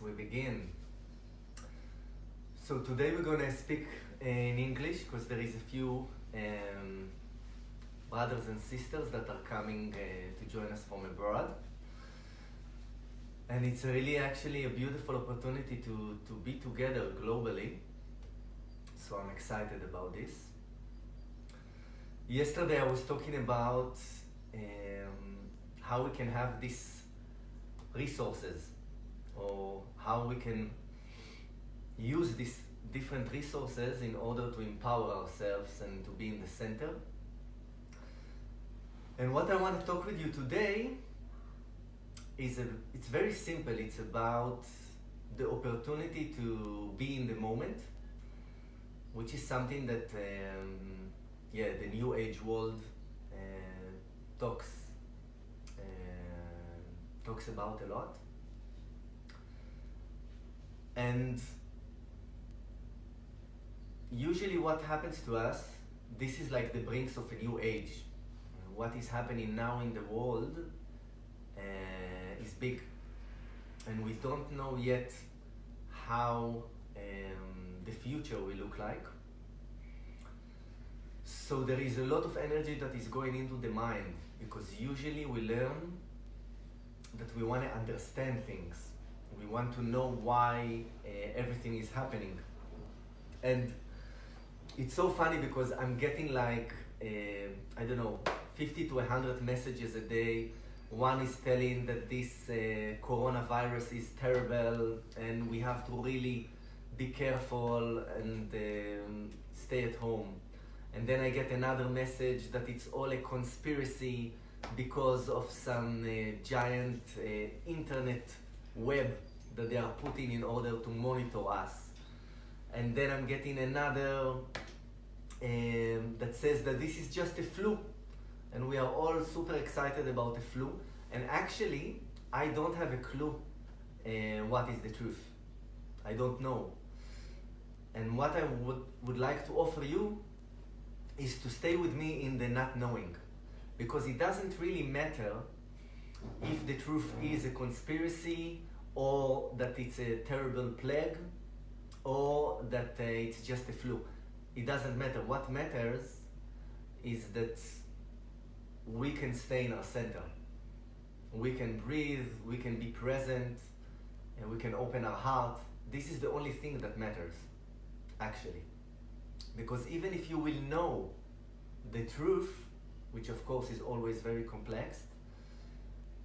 we begin. So today we're going to speak in English because there is a few brothers and sisters that are coming to join us from abroad. And it's really actually a beautiful opportunity to be together globally. So I'm excited about this. Yesterday I was talking about how we can have these resources, or how we can use these different resources in order to empower ourselves and to be in the center. And what I want to talk with you today is it's very simple. It's about the opportunity to be in the moment, which is something that the New Age world talks about a lot. And usually what happens to us, this is like the brinks of a new age. What is happening now in the world is big, and we don't know yet how the future will look like. So there is a lot of energy that is going into the mind, because usually we learn that we want to understand things. We want to know why everything is happening. And it's so funny because I'm getting like, 50 to 100 messages a day. One is telling that this coronavirus is terrible and we have to really be careful and stay at home. And then I get another message that it's all a conspiracy because of some giant internet web that they are putting in order to monitor us. And then I'm getting another that says that this is just a flu, and we are all super excited about the flu. And actually, I don't have a clue what is the truth. I don't know. And what I would like to offer you is to stay with me in the not knowing, because it doesn't really matter if the truth is a conspiracy, or that it's a terrible plague, or that it's just a flu. It doesn't matter. What matters is that we can stay in our center. We can breathe, we can be present, and we can open our heart. This is the only thing that matters, actually. Because even if you will know the truth, which of course is always very complex,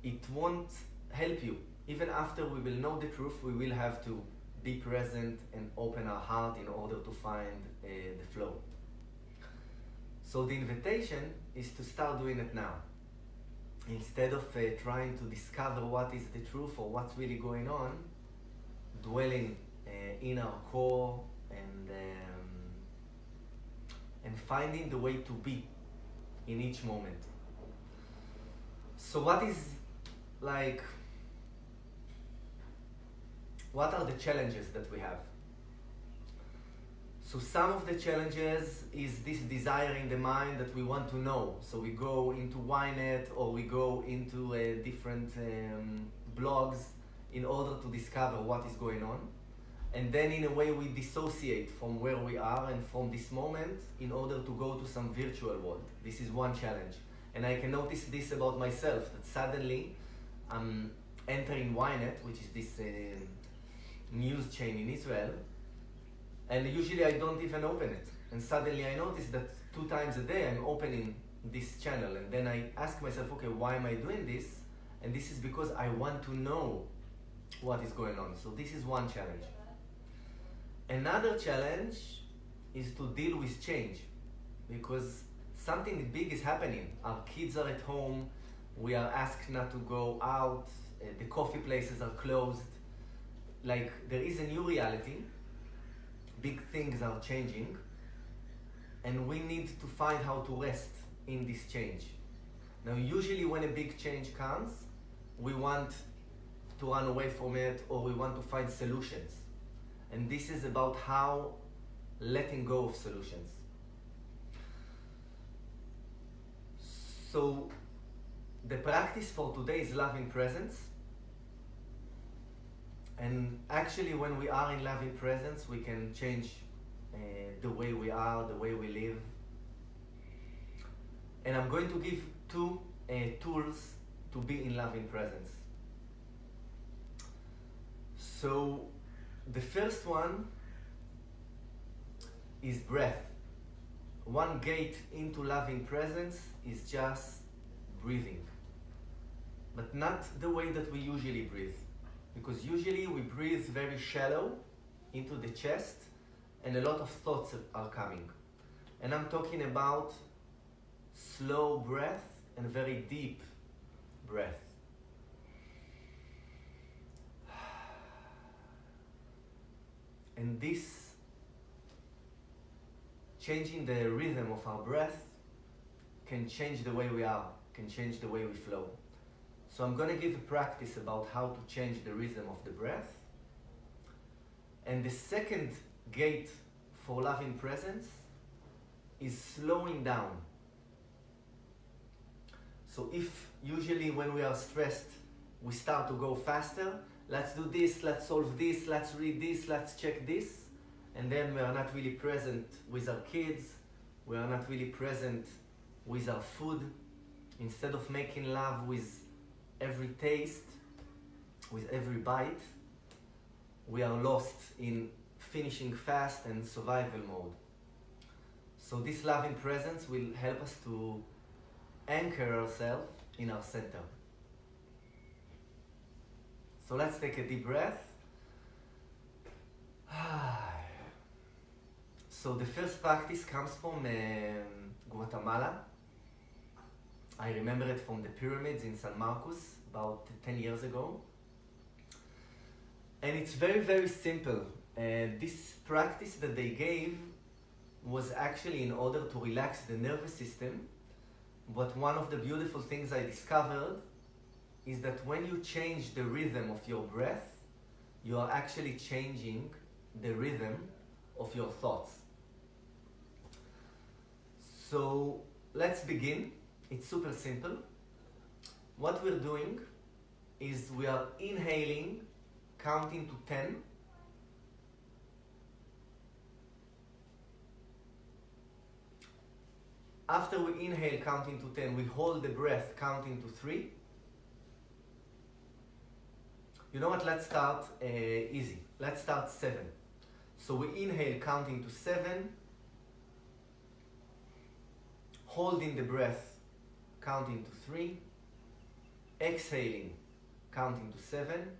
it won't help you. Even after we will know the truth, we will have to be present and open our heart in order to find the flow. So the invitation is to start doing it now. Instead of trying to discover what is the truth or what's really going on, dwelling in our core and finding the way to be in each moment. So what are the challenges that we have? So some of the challenges is this desire in the mind that we want to know. So we go into Ynet, or we go into different blogs in order to discover what is going on. And then in a way we dissociate from where we are and from this moment in order to go to some virtual world. This is one challenge. And I can notice this about myself, that suddenly I'm entering Ynet, which is this news chain in Israel, and usually I don't even open it. And suddenly I notice that 2 times a day I'm opening this channel, and then I ask myself, okay, why am I doing this? And this is because I want to know what is going on. So this is one challenge. Another challenge is to deal with change, because something big is happening. Our kids are at home, we are asked not to go out, the coffee places are closed. Like, there is a new reality, big things are changing, and we need to find how to rest in this change. Now, usually when a big change comes, we want to run away from it, or we want to find solutions. And this is about how letting go of solutions. So the practice for today is loving presence. And actually, when we are in loving presence, we can change the way we are, the way we live. And I'm going to give two tools to be in loving presence. So the first one is breath. One gate into loving presence is just breathing, but not the way that we usually breathe, because usually we breathe very shallow into the chest and a lot of thoughts are coming. And I'm talking about slow breath and very deep breath. And this changing the rhythm of our breath can change the way we are, can change the way we flow. So I'm going to give a practice about how to change the rhythm of the breath. And the second gate for loving presence is slowing down. So if usually when we are stressed, we start to go faster, let's do this, let's solve this, let's read this, let's check this, and then we are not really present with our kids, we are not really present with our food. Instead of making love with every taste, with every bite, we are lost in finishing fast and survival mode. So this loving presence will help us to anchor ourselves in our center. So let's take a deep breath. So the first practice comes from Guatemala. I remember it from the pyramids in San Marcos about 10 years ago. And it's very, very simple. This practice that they gave was actually in order to relax the nervous system. But one of the beautiful things I discovered is that when you change the rhythm of your breath, you are actually changing the rhythm of your thoughts. So let's begin. It's super simple. What we're doing is we are inhaling, counting to 10. After we inhale, counting to 10, we hold the breath, counting to 3. You know what? Let's start easy. Let's start 7. So we inhale, counting to 7. Holding the breath, counting to 3. Exhaling, counting to 7.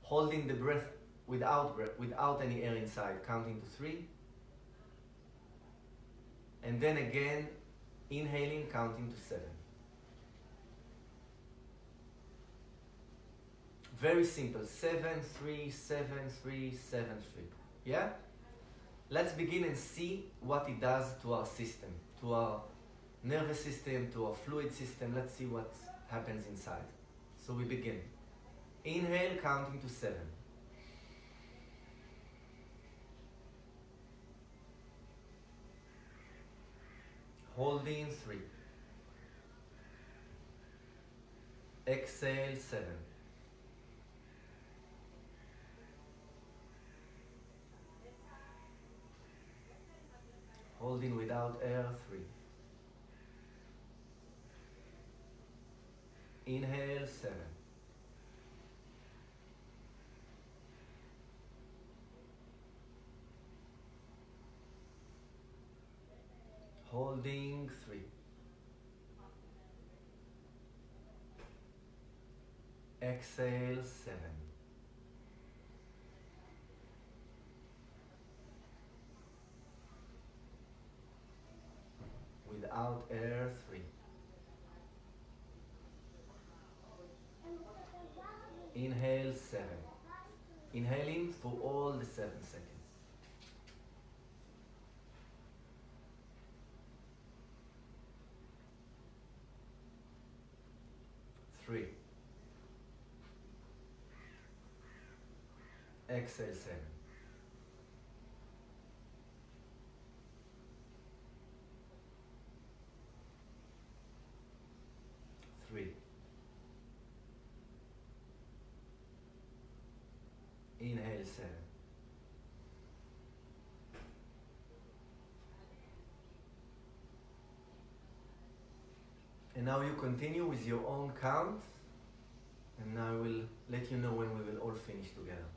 Holding the breath without any air inside, counting to 3. And then again, inhaling, counting to 7. Very simple. 7, 3, 7, 3, 7, 3. Yeah? Let's begin and see what it does to our system, to our nervous system, to our fluid system. Let's see what happens inside. So we begin. Inhale, counting to 7. Holding 3. Exhale 7. Holding without air 3. Inhale 7. Holding 3. Exhale 7. Without air 3. Inhale 7. Inhaling for all the 7 seconds. 3. Exhale 7. Three. now you continue with your own count, and I will let you know when we will all finish together.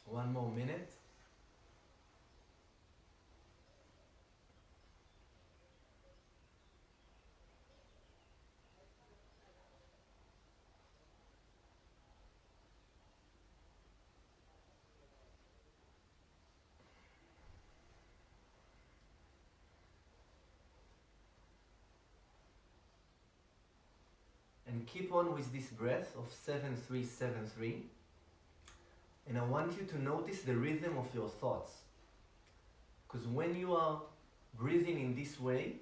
One more minute. And keep on with this breath of 7-3-7-3. And I want you to notice the rhythm of your thoughts. Because when you are breathing in this way,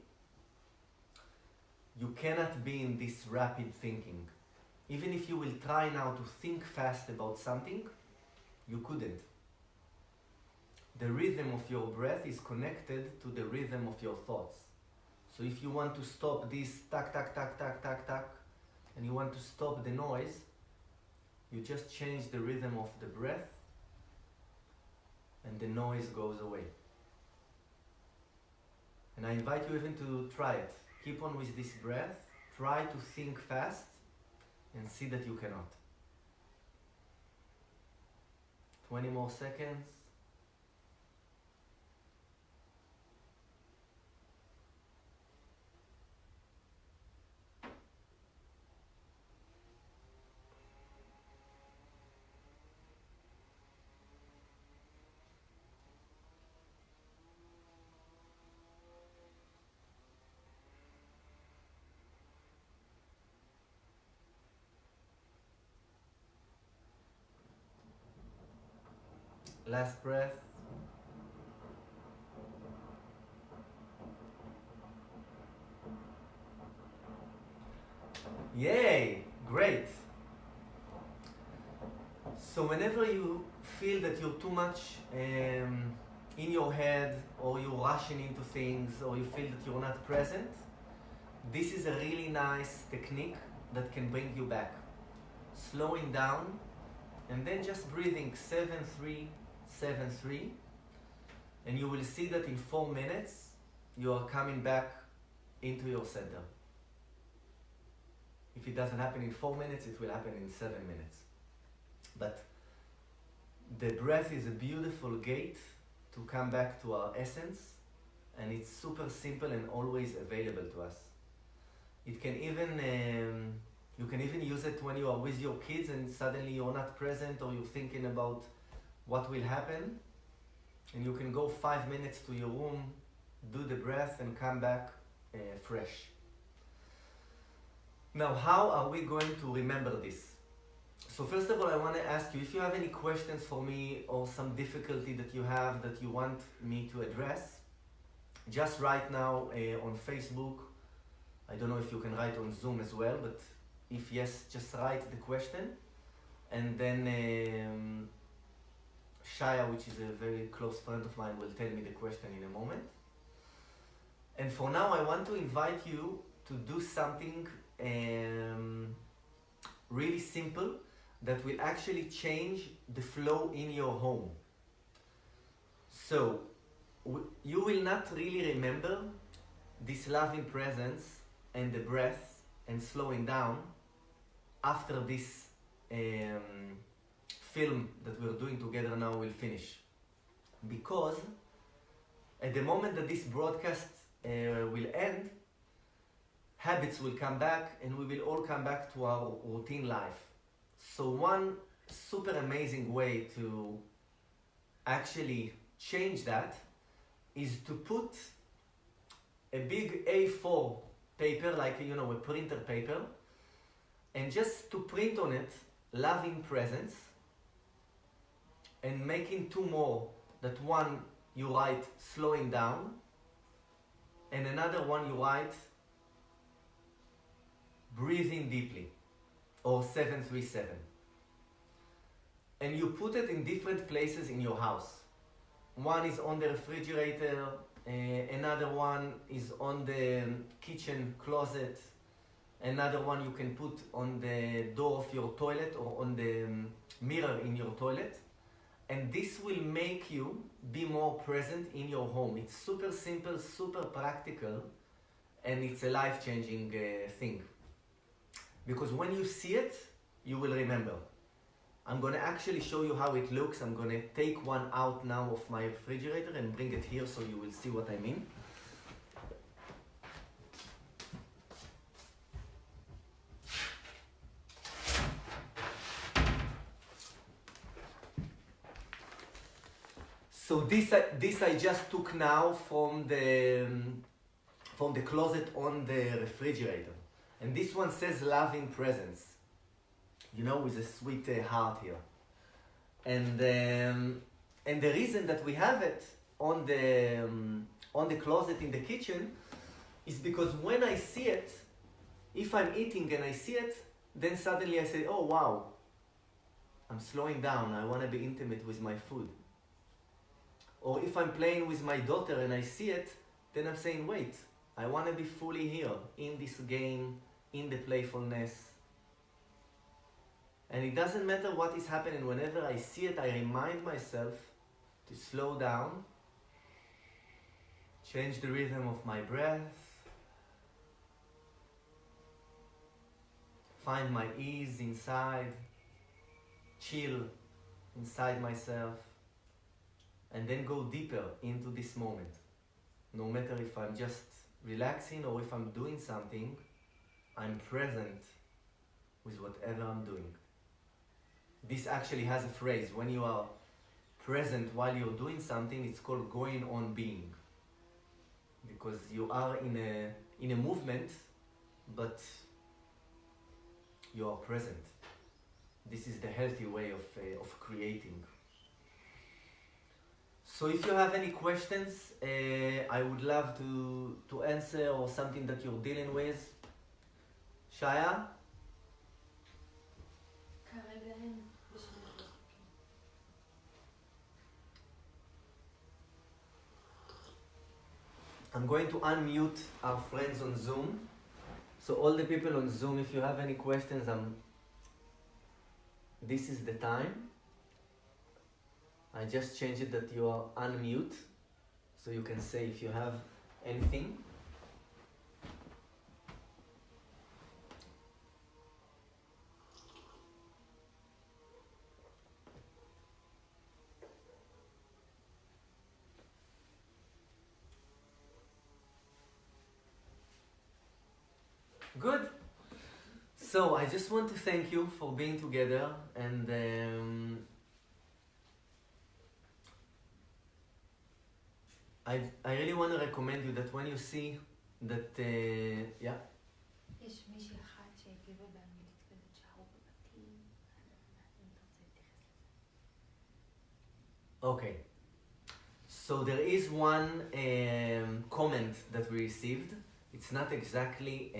you cannot be in this rapid thinking. Even if you will try now to think fast about something, you couldn't. The rhythm of your breath is connected to the rhythm of your thoughts. So if you want to stop this tak, tak, tak, tak, tak, tak, and you want to stop the noise, you just change the rhythm of the breath and the noise goes away. And I invite you even to try it. Keep on with this breath, try to think fast and see that you cannot. 20 more seconds. Last breath. Yay! Great! So whenever you feel that you're too much in your head, or you're rushing into things, or you feel that you're not present, this is a really nice technique that can bring you back. Slowing down and then just breathing 7-3-7-3, and you will see that in 4 minutes you are coming back into your center. If it doesn't happen in 4 minutes, it will happen in 7 minutes. But the breath is a beautiful gate to come back to our essence, and it's super simple and always available to us. It can even you can even use it when you are with your kids and suddenly you're not present, or you're thinking about what will happen, and you can go 5 minutes to your room, do the breath and come back fresh. Now, how are we going to remember this? So first of all, I want to ask you if you have any questions for me, or some difficulty that you have that you want me to address. Just write now on Facebook. I don't know if you can write on Zoom as well, but if yes, just write the question, and then Shaya, which is a very close friend of mine, will tell me the question in a moment. And for now, I want to invite you to do something really simple that will actually change the flow in your home. So you will not really remember this loving presence and the breath and slowing down after this film that we're doing together now will finish. Because at the moment that this broadcast will end, habits will come back and we will all come back to our routine life. So one super amazing way to actually change that is to put a big A4 paper, like a printer paper, and just to print on it loving presence and making two more. That one you write slowing down, and another one you write breathing deeply, or 737. And you put it in different places in your house. One is on the refrigerator, another one is on the kitchen closet, another one you can put on the door of your toilet or on the mirror in your toilet. And this will make you be more present in your home. It's super simple, super practical, and it's a life-changing thing. Because when you see it, you will remember. I'm gonna actually show you how it looks. I'm gonna take one out now of my refrigerator and bring it here so you will see what I mean. So this I just took now from the closet on the refrigerator. And this one says loving presence, you know, with a sweet heart here. And the reason that we have it on the closet in the kitchen is because when I see it, if I'm eating and I see it, then suddenly I say, oh wow, I'm slowing down, I want to be intimate with my food. Or if I'm playing with my daughter and I see it, then I'm saying, wait, I want to be fully here in this game, in the playfulness. And it doesn't matter what is happening. Whenever I see it, I remind myself to slow down, change the rhythm of my breath, find my ease inside, chill inside myself, and then go deeper into this moment. No matter if I'm just relaxing or if I'm doing something, I'm present with whatever I'm doing. This actually has a phrase. When you are present while you're doing something, it's called going on being. Because you are in a movement, but you are present. This is the healthy way of creating. So if you have any questions, I would love to answer, or something that you're dealing with. Shaya? I'm going to unmute our friends on Zoom. So all the people on Zoom, if you have any questions, this is the time. I just changed it that you are unmute, so you can say if you have anything. Good. So I just want to thank you for being together, and I really want to recommend you that when you see that, yeah. יש מישהי אחת שהגיבה באנגלית כזאת שרו בבתים, אם אתה רוצה להתייחס לזה. Okay. So there is one comment that we received. It's not exactly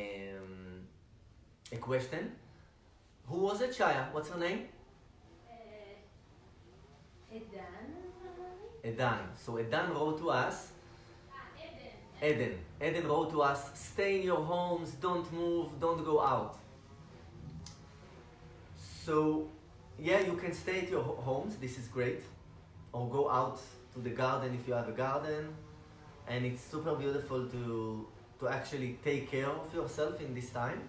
a question. Who was it, Shaya? What's her name? Edan. So Edan wrote to us. Eden wrote to us, stay in your homes, don't move, don't go out. So, yeah, you can stay at your homes, this is great. Or go out to the garden if you have a garden. And it's super beautiful to actually take care of yourself in this time.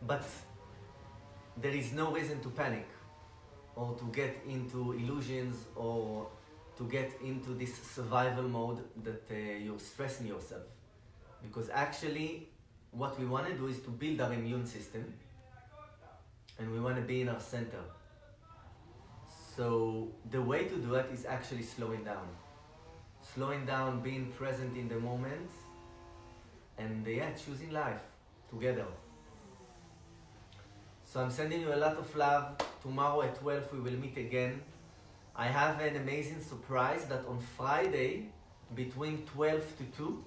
But there is no reason to panic, or to get into illusions, or to get into this survival mode that you're stressing yourself. Because actually, what we want to do is to build our immune system, and we want to be in our center. So the way to do it is actually slowing down. Slowing down, being present in the moment, and yeah, choosing life together. So I'm sending you a lot of love. Tomorrow at 12 we will meet again I have an amazing surprise that on Friday, between 12 to 2,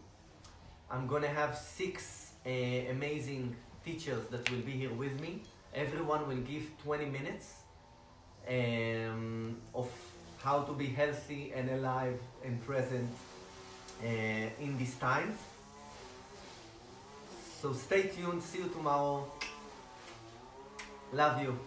I'm gonna have 6 amazing teachers that will be here with me. Everyone will give 20 minutes of how to be healthy and alive and present in these times. So stay tuned, see you tomorrow. Love you.